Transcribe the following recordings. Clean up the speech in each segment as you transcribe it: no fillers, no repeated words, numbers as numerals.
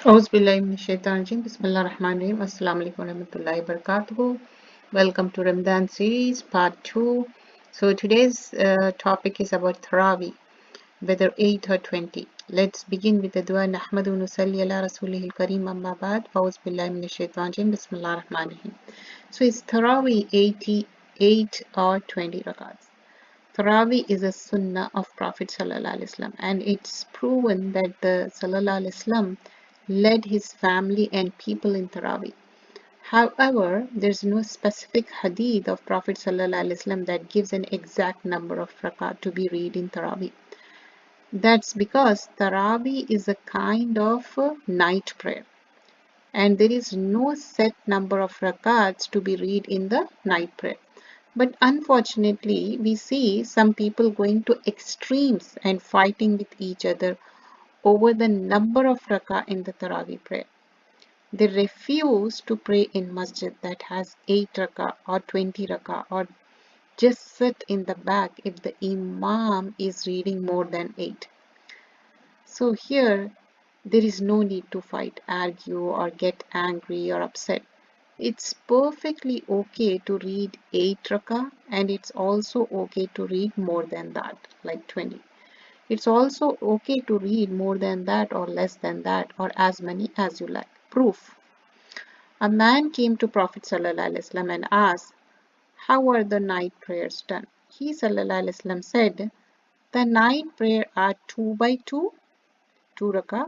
Auzubillahiminash-shaytanir-rajim. Bismillahir-Rahmanir-Rahim. Assalamu alaikum warahmatullahi wabarakatuh. Welcome to Ramadan series part 2. So today's topic is about Taraweeh, whether 8 or 20. Let's begin with the dua. Nahmadu wa nusalli ala rasulihil kareem amma ba'd. Auzubillahiminash-shaytanir-rajim. Bismillahir-Rahmanir-Rahim. So is Taraweeh 88 or 20 rakats? Taraweeh is a sunnah of Prophet Sallallahu Alaihi Wasallam, and it's proven that the Sallallahu Alaihi Wasallam led his family and people in Taraweeh. However, there's no specific hadith of Prophet Sallallahu Alaihi Wasallam that gives an exact number of rakat to be read in Taraweeh. That's because Taraweeh is a kind of night prayer, and there is no set number of rakats to be read in the night prayer. But unfortunately, we see some people going to extremes and fighting with each other over the number of rakah in the Taraweeh prayer. They refuse to pray in masjid that has 8 rakah or 20 rakah, or just sit in the back if the imam is reading more than 8. So here there is no need to fight, argue, or get angry or upset. It's perfectly okay to read 8 rakah, and it's also okay to read more than that, like 20. It's also okay to read more than that or less than that, or as many as you like. Proof. A man came to Prophet ﷺ and asked, how are the night prayers done? He ﷺ said, the night prayer are 2 by 2, 2 rakah.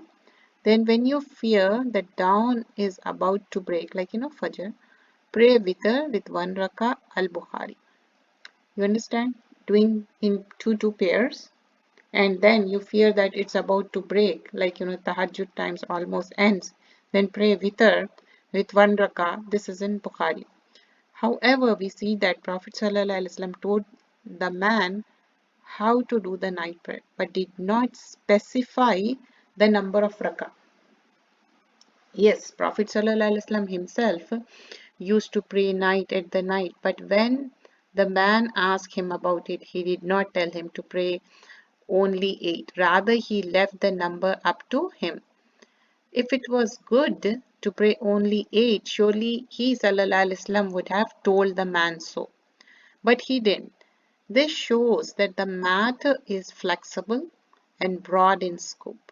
Then when you fear that dawn is about to break, like Fajr, pray witr with 1 rakah al-Bukhari. You understand? Doing in two pairs, and then you fear that it's about to break, like tahajjud times almost ends, then pray witr with 1 rakah. This is in Bukhari. However, we see that Prophet ﷺ told the man how to do the night prayer, but did not specify the number of rakah. Yes, Prophet ﷺ himself used to pray night at the night, but when the man asked him about it, he did not tell him to pray only 8. Rather, he left the number up to him. If it was good to pray only 8, surely he ﷺ would have told the man so. But he didn't. This shows that the matter is flexible and broad in scope.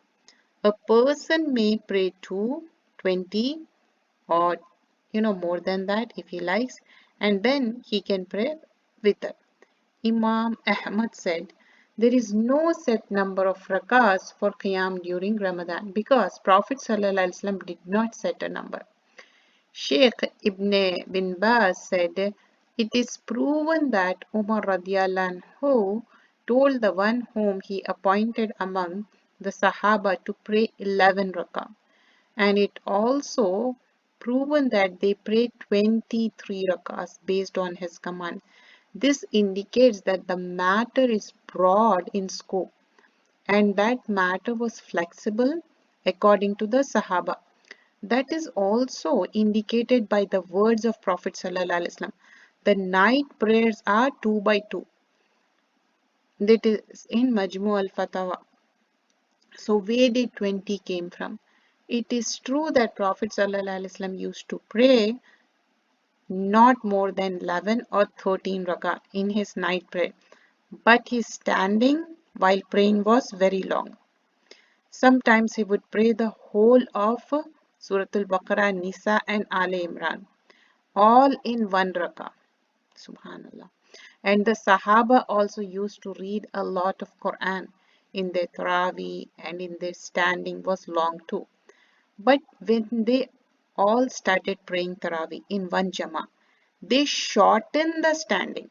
A person may pray 2, 20, or more than that if he likes, and then he can pray witr. Imam Ahmad said, there is no set number of rakahs for Qiyam during Ramadan because Prophet ﷺ did not set a number. Sheikh Ibn bin Baz said, it is proven that Umar radiallahu anhu told the one whom he appointed among the Sahaba to pray 11 rakah. And it also proven that they prayed 23 rakahs based on his command. This indicates that the matter is broad in scope and that matter was flexible according to the Sahaba. That is also indicated by the words of Prophet ﷺ. The night prayers are 2 by 2. That is in Majmu al-Fatawa. So where did 20 came from? It is true that Prophet ﷺ used to pray not more than 11 or 13 rakah in his night prayer, but his standing while praying was very long. Sometimes he would pray the whole of Surah Al-Baqarah, Nisa and Ali Imran, all in 1 rakah. Subhanallah. And the Sahaba also used to read a lot of Quran in their Taraweeh, and in their standing was long too. But when they all started praying Taraweeh in one Jama, they shortened the standing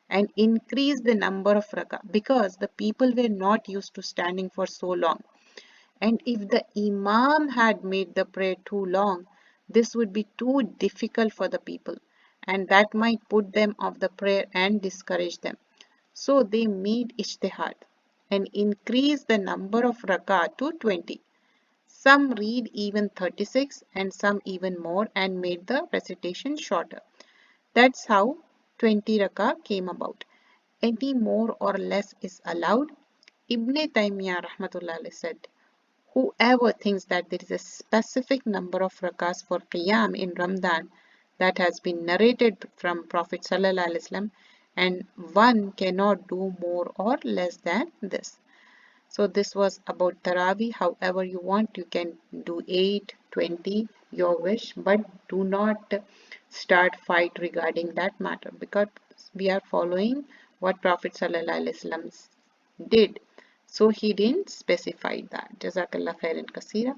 and increased the number of rakah because the people were not used to standing for so long. And if the Imam had made the prayer too long, this would be too difficult for the people, and that might put them off the prayer and discourage them. So they made ijtihad and increased the number of rakah to 20. Some read even 36 and some even more and made the recitation shorter. That's how 20 rakah came about. Any more or less is allowed. Ibn Taymiyyah rahmatullah said, whoever thinks that there is a specific number of rakas for qiyam in Ramadan that has been narrated from Prophet Sallallahu Alaihi Wasallam, and one cannot do more or less than this. So this was about Taraweeh. However you want, you can do 8, 20, your wish, but do not start fight regarding that matter, because we are following what Prophet Sallallahu Alaihi Wasallam did. So he didn't specify that. Jazakallah khairan kasira.